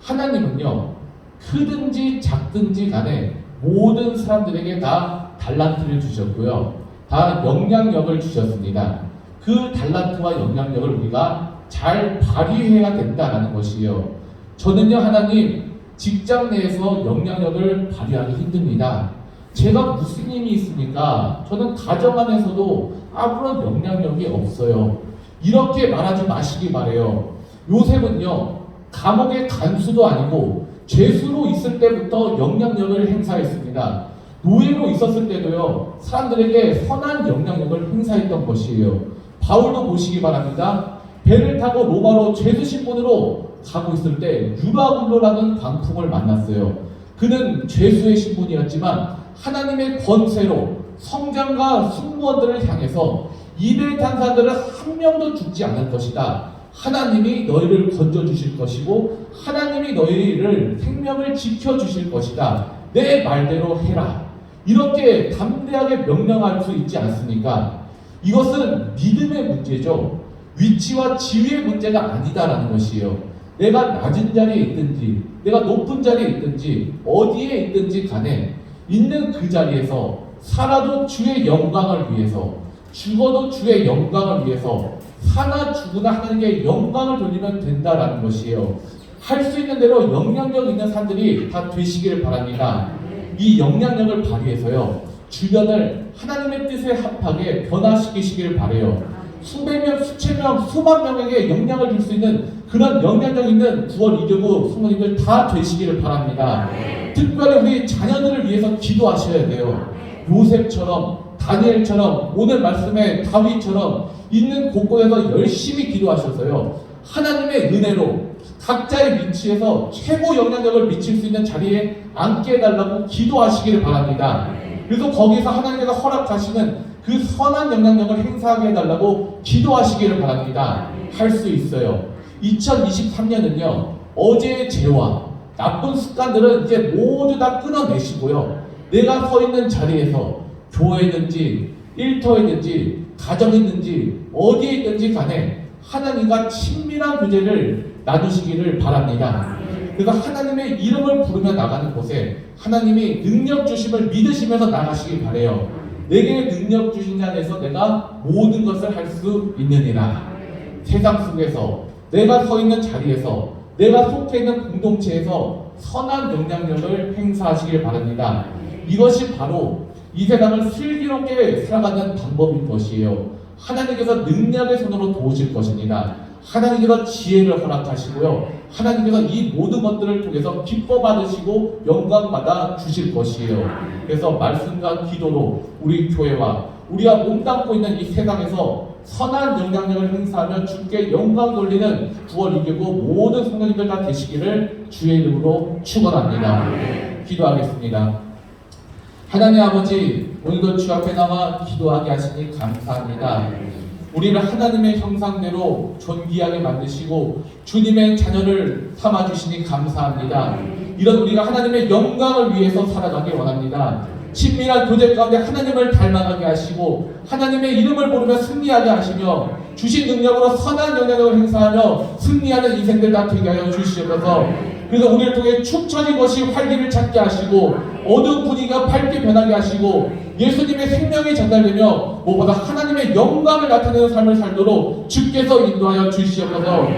하나님은요, 크든지 작든지 간에 모든 사람들에게 다 달란트를 주셨고요, 다 영향력을 주셨습니다. 그 달란트와 영향력을 우리가 잘 발휘해야 된다는 것이에요. 저는요, 하나님, 직장 내에서 영향력을 발휘하기 힘듭니다. 제가 무슨 힘이 있습니까? 저는 가정 안에서도 아무런 영향력이 없어요. 이렇게 말하지 마시기 바래요. 요셉은요, 감옥의 간수도 아니고 죄수로 있을 때부터 영향력을 행사했습니다. 노예로 있었을 때도요, 사람들에게 선한 영향력을 행사했던 것이에요. 바울도 보시기 바랍니다. 배를 타고 로마로 죄수 신분으로 가고 있을 때 유라굴로라는 광풍을 만났어요. 그는 죄수의 신분이었지만 하나님의 권세로 성장과 승무원들을 향해서 이들 탄사들은 한 명도 죽지 않을 것이다. 하나님이 너희를 건져주실 것이고 하나님이 너희를 생명을 지켜주실 것이다. 내 말대로 해라. 이렇게 담대하게 명령할 수 있지 않습니까? 이것은 믿음의 문제죠. 위치와 지위의 문제가 아니다라는 것이에요. 내가 낮은 자리에 있든지 내가 높은 자리에 있든지 어디에 있든지 간에 있는 그 자리에서 살아도 주의 영광을 위해서, 죽어도 주의 영광을 위해서, 사나 죽으나 하나님께 영광을 돌리면 된다라는 것이에요. 할 수 있는 대로 영향력 있는 사람들이 다 되시기를 바랍니다. 이 영향력을 발휘해서요, 주변을 하나님의 뜻에 합하게 변화시키시기를 바라요. 수백 명, 수천 명, 수만 명에게 영향을 줄 수 있는 그런 영향력 있는 9월 2교구 성도님들 다 되시기를 바랍니다. 특별히 우리 자녀들을 위해서 기도하셔야 돼요. 요셉처럼, 다니엘처럼, 오늘 말씀의 다윗처럼 있는 곳곳에서 열심히 기도하셔서요, 하나님의 은혜로 각자의 위치에서 최고 영향력을 미칠 수 있는 자리에 앉게 해달라고 기도하시기를 바랍니다. 그래서 거기서 하나님께서 허락하시는 그 선한 영향력을 행사하게 해달라고 기도하시기를 바랍니다. 할 수 있어요. 2023년은요, 어제의 죄와 나쁜 습관들은 이제 모두 다 끊어내시고요, 내가 서 있는 자리에서 교회든지 일터이든지 가정이든지 어디에 있든지 간에 하나님과 친밀한 교제를 나누시기를 바랍니다. 그래서 하나님의 이름을 부르며 나가는 곳에 하나님이 능력 주심을 믿으시면서 나가시길 바래요. 내게 능력 주신 자 안에서 내가 모든 것을 할 수 있느니라. 세상 속에서 내가 서 있는 자리에서 내가 속해 있는 공동체에서 선한 영향력을 행사하시길 바랍니다. 이것이 바로 이 세상을 슬기롭게 살아가는 방법인 것이에요. 하나님께서 능력의 손으로 도우실 것입니다. 하나님께서 지혜를 허락하시고요. 하나님께서 이 모든 것들을 통해서 기뻐 받으시고 영광 받아 주실 것이에요. 그래서 말씀과 기도로 우리 교회와 우리가 몸담고 있는 이 세상에서 선한 영향력을 행사하며 주께 영광 돌리는 9월 2개고 모든 성도님들 다 되시기를 주의 이름으로 축원합니다. 기도하겠습니다. 하나님 아버지, 오늘도 주 앞에 나와 기도하게 하시니 감사합니다. 우리를 하나님의 형상대로 존귀하게 만드시고 주님의 자녀를 삼아주시니 감사합니다. 이런 우리가 하나님의 영광을 위해서 살아가기 원합니다. 친밀한 교제 가운데 하나님을 닮아가게 하시고 하나님의 이름을 부르며 승리하게 하시며 주신 능력으로 선한 영향력을 행사하며 승리하는 인생들 다 되게 하여 주시옵소서. 그래서 우리를 통해 축 처진 것이 활기를 찾게 하시고 어두운 분위기가 밝게 변하게 하시고 예수님의 생명이 전달되며 무엇보다 하나님의 영광을 나타내는 삶을 살도록 주께서 인도하여 주시옵소서.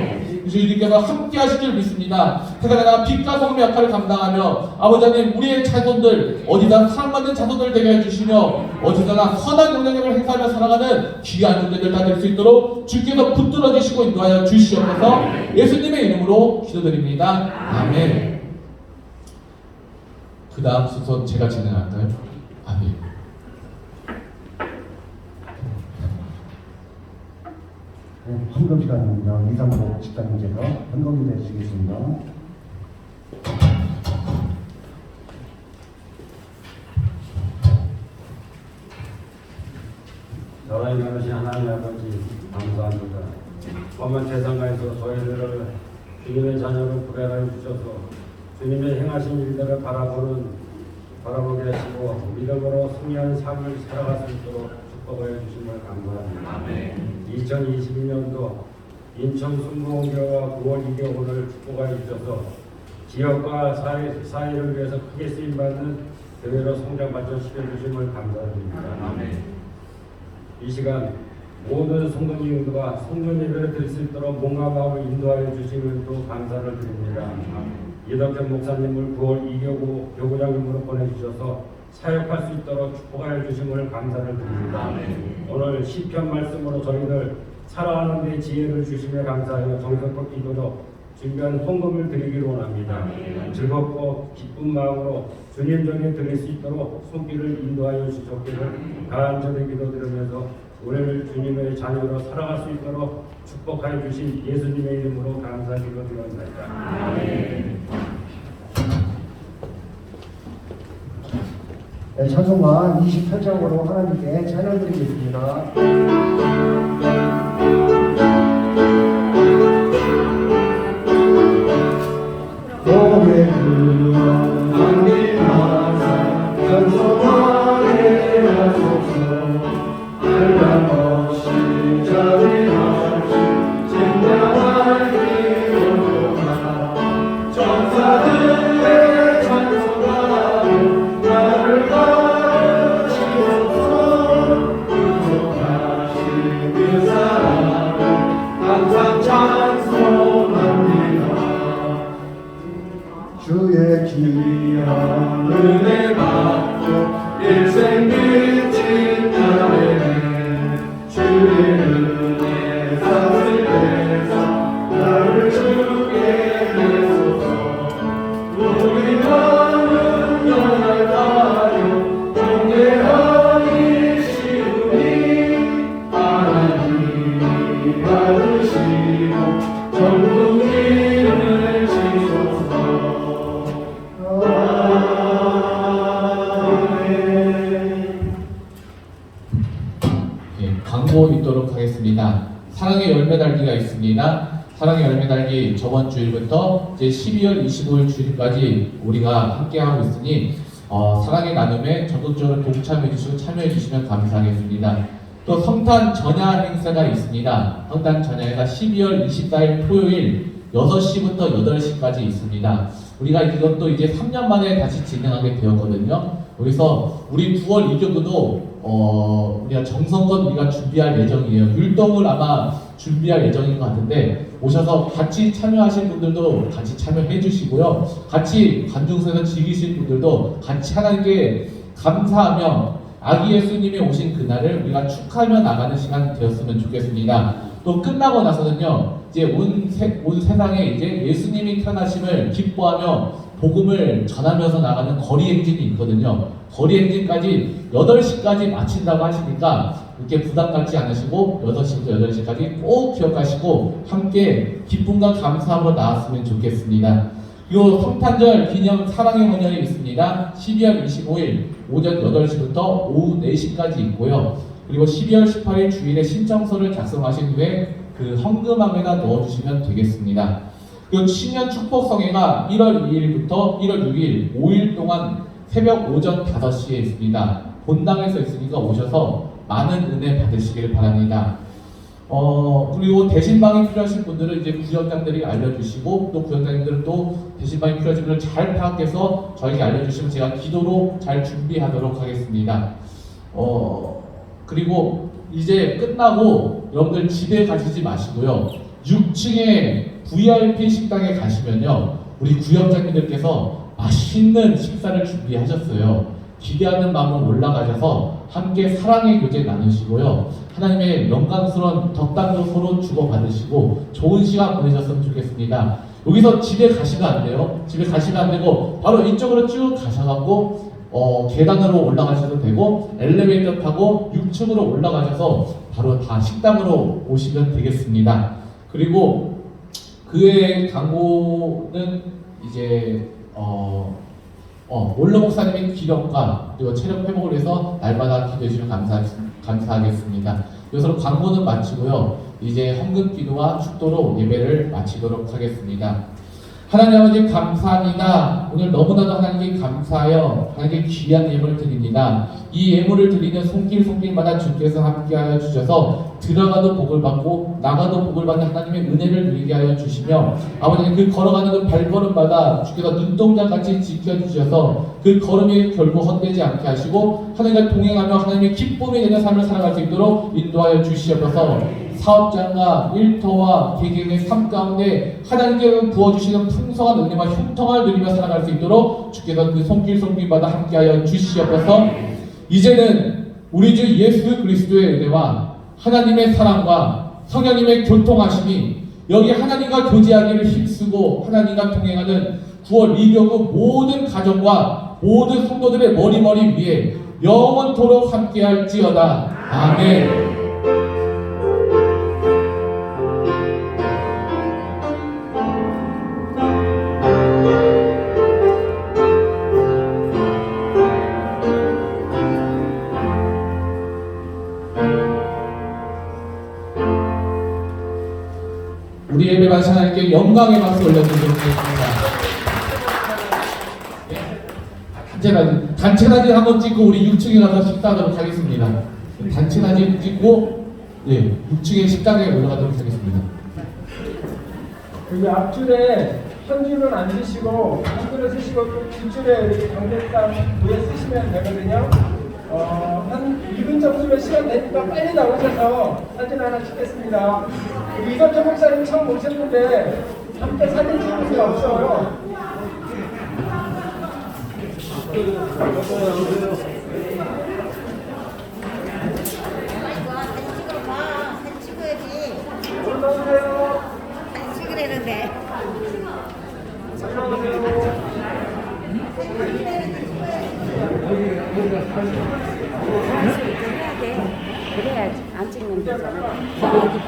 주님께서 함께 하실 줄 믿습니다. 세상에 나가 빛과 소금의 역할을 감당하며 아버지 하나님 우리의 자손들 어디다 사랑받는 자손들 되게 해주시며 어디서나 선한 영향력을 행사하며 살아가는 귀한 존재들 다 될 수 있도록 주께서 붙들어 주시고 인도하여 주시옵소서. 예수님의 이름으로 기도드립니다. 아멘. 그 다음 순서 제가 진행할까요? 아멘. 네, 헌금 시간입니다. 이상복 집사님께서 헌금을 해주시겠습니다. 사랑이 많으신 하나님 아버지 감사합니다. 험한 세상에서 저희들을 주님의 자녀로 구별하여 주셔서 주님의 행하신 일들을 바라보게 하시고 믿음으로 승리하는 삶을 살아갈 수 있도록 축복하여 주심을 감사합니다. 2022년도 인천 순복음교회와 9월 2개 오늘 축복하여 주셔서 지역과 사회를 위해서 크게 쓰임받는 교회로 성장 발전시켜 주심을 감사드립니다. 이 시간 모든 성도님들과 성전 예배를 드릴 수 있도록 몸과 마음을 인도하여 주시는 또 감사를 드립니다. 이덕현 목사님을 9월 2교구 교구장님으로 보내주셔서 사역할 수 있도록 축복하여 주심을 감사를 드립니다. 오늘 시편 말씀으로 저희들 살아가는 데 지혜를 주시며 감사하여 정성껏 기도로 준비한 헌금을 드리기를 원합니다. 즐겁고 기쁜 마음으로 주님 전에 드릴 수 있도록 손길을 인도하여 주셨기를 간절히 기도드리면서 우리를 주님의 자녀로 살아갈 수 있도록 축복하여 주신 예수님의 이름으로 감사드립니다. 네, 찬송가 28장으로 하나님께 찬양 드리겠습니다. 고개 들어 하나님하사 전성하게 하소서. 할감없이 자비하시 진정한 기도가 전사들의 찬송가로 나를 가르치소서. 구속하신 그 사랑을 항상 찬송합니다. 주의 귀한 은혜 받고 일생 미친 자에게 주의 은혜 사슬에서 나를 주게 해소서. 우리 마음은 연약하여 동대하기 쉬우니 하나님이 받으시고 전국 이름을 지소서. 광고 있도록 하겠습니다. 사랑의 열매 달기가 있습니다. 사랑의 열매 달기 저번 주일부터 이제 12월 25일 주일까지 우리가 함께 하고 있으니 사랑의 나눔에 적극적으로 동참해 주시고 참여해 주시면 감사하겠습니다. 또 성탄 전야 행사가 있습니다. 성탄 전야회가 12월 24일 토요일 6시부터 8시까지 있습니다. 우리가 이것도 이제 3년 만에 다시 진행하게 되었거든요. 그래서 우리 9월 2교구도 우리가 정성껏 우리가 준비할 예정이에요. 율동을 아마 준비할 예정인 것 같은데 오셔서 같이 참여하실 분들도 같이 참여해 주시고요. 같이 관중석에서 즐기실 분들도 같이 하나님께 감사하며 아기 예수님이 오신 그날을 우리가 축하하며 나가는 시간 되었으면 좋겠습니다. 또 끝나고 나서는요, 이제 온 세상에 이제 예수님이 태어나심을 기뻐하며 복음을 전하면서 나가는 거리 행진이 있거든요. 거리 행진까지 8시까지 마친다고 하시니까 이렇게 부담 갖지 않으시고 6시부터 8시까지 꼭 기억하시고 함께 기쁨과 감사함으로 나왔으면 좋겠습니다. 그리고 성탄절 기념 사랑의 헌혈이 있습니다. 12월 25일 오전 8시부터 오후 4시까지 있고요. 그리고 12월 18일 주일에 신청서를 작성하신 후에 그 헌금함에다 넣어주시면 되겠습니다. 그리고 신년 축복성회가 1월 2일부터 1월 6일 5일 동안 새벽 오전 5시에 있습니다. 본당에서 있으니까 오셔서 많은 은혜 받으시길 바랍니다. 그리고 대신방이 필요하신 분들은 이제 구역장들이 알려주시고 또 구역장님들은 또 대신방이 필요하신 분들을 잘 파악해서 저에게 알려주시면 제가 기도로 잘 준비하도록 하겠습니다. 그리고 이제 끝나고 여러분들 집에 가시지 마시고요. 6층에 VIP 식당에 가시면요. 우리 구역장님들께서 맛있는 식사를 준비하셨어요. 기대하는 마음으로 올라가셔서 함께 사랑의 교제 나누시고요. 하나님의 영광스러운 덕담도 서로 주고받으시고 좋은 시간 보내셨으면 좋겠습니다. 여기서 집에 가시면 안 돼요. 집에 가시면 안 되고 바로 이쪽으로 쭉 가셔갖고 계단으로 올라가셔도 되고 엘리베이터 타고 6층으로 올라가셔서 바로 다 식당으로 오시면 되겠습니다. 그리고 그의 광고는 이제 올로 목사님의 기력과 그리고 체력 회복을 위해서 날마다 기도해 주시면 감사하겠습니다. 이것으로 광고는 마치고요. 이제 헌금 기도와 축도로 예배를 마치도록 하겠습니다. 하나님 아버지 감사합니다. 오늘 너무나도 하나님께 감사하여 하나님께 귀한 예물을 드립니다. 이 예물을 드리는 손길마다 주께서 함께하여 주셔서 들어가도 복을 받고 나가도 복을 받는 하나님의 은혜를 누리게 하여 주시며 아버지 그 걸어가는 그 발걸음마다 주께서 눈동자같이 지켜주셔서 그 걸음이 결국 헛되지 않게 하시고 하나님과 동행하며 하나님의 기쁨이 되는 삶을 살아갈 수 있도록 인도하여 주시옵소서. 사업장과 일터와 개개인의 삶 가운데 하나님께 부어주시는 풍성한 은혜와 형통을 누리며 살아갈 수 있도록 주께서 그 손길마다 함께하여 주시옵소서. 이제는 우리 주 예수 그리스도의 은혜와 하나님의 사랑과 성령님의 교통하심이 여기 하나님과 교제하기를 힘쓰고 하나님과 동행하는 9월 2교구 모든 가정과 모든 성도들의 머리 위에 영원토록 함께할지어다. 아멘. 우리 예배 받으신 하나님께 영광의 박수 올려드리도록 하겠습니다. 단체 사진 한번 찍고 우리 6층에 가서 식사하도록 하겠습니다. 단체 사진 찍고 6층에 식당에 올라가도록 하겠습니다. 여기 앞줄에 한 줄은 앉으시고 한 줄을 쓰시고 뒷줄에 이렇게 경계상 위에 쓰시면 되거든요. 한 2분 정도면 시간 되니까 빨리 나오셔서 사진 하나 찍겠습니다. 우리 이성철 목사님 처음 오셨는데 함께 사진 찍을 수가 없어요. 사진 찍어야지. 올라오세요. 사진 찍으려는데. 해야 돼. 그래야지 안 찍는 거잖아.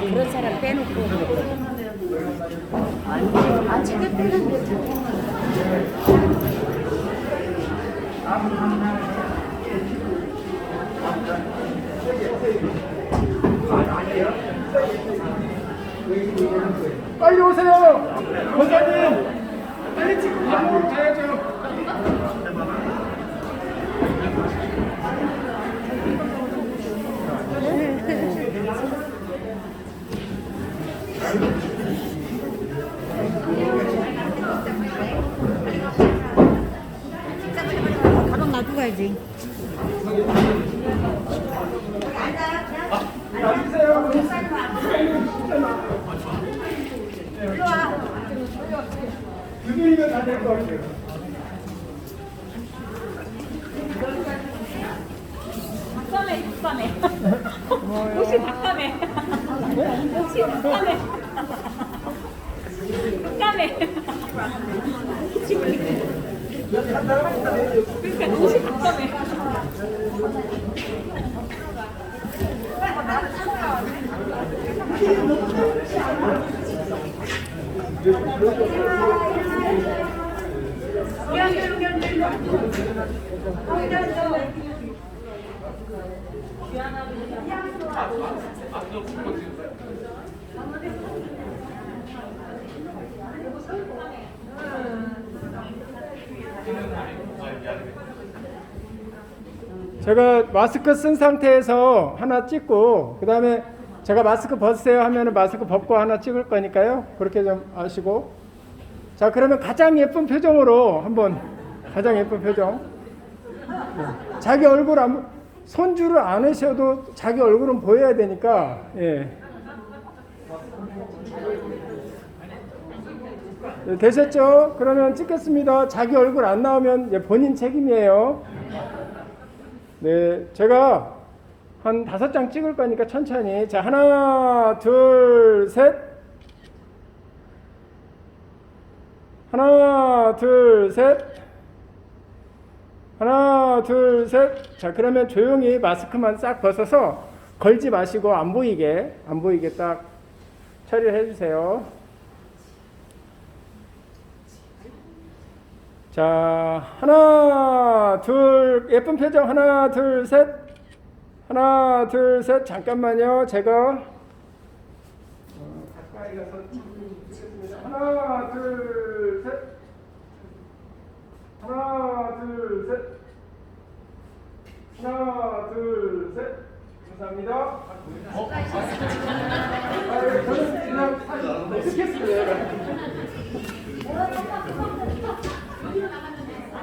그런 사람 빼놓고 안 찍을 때는 빨리 오세요. 권사님 빨리 찍고 밥으로 가야죠. 가방 놔두고 가야지. 두 개이면 다 될 것 같아요. 닭감에 혹시 닭감에 혹시 닭감에 닭감에 그러니까 혹시 닭감에 제가 마스크 쓴 상태에서 하나 찍고 그 다음에 제가 마스크 벗으세요 하면은 마스크 벗고 하나 찍을 거니까요. 그렇게 좀 아시고. 자, 그러면 가장 예쁜 표정으로 한번 가장 예쁜 표정. 네. 자기 얼굴 손줄을 안 하셔도 자기 얼굴은 보여야 되니까. 예. 네, 되셨죠? 그러면 찍겠습니다. 자기 얼굴 안 나오면 본인 책임이에요. 네, 제가 한 5장 찍을 거니까 천천히. 자, 하나, 둘, 셋. 하나, 둘, 셋. 하나, 둘, 셋. 자, 그러면 조용히 마스크만 싹 벗어서 걸지 마시고 안 보이게 딱 처리를 해주세요. 자, 하나, 둘, 예쁜 표정. 하나, 둘, 셋. 하나, 둘, 셋. 잠깐만요. 제가 가까이 가서 찍겠습니다. 하나, 둘, 셋. 하나, 둘, 셋. 하나, 둘, 셋. 감사합니다. 저는 그냥 사진 찍겠습니다.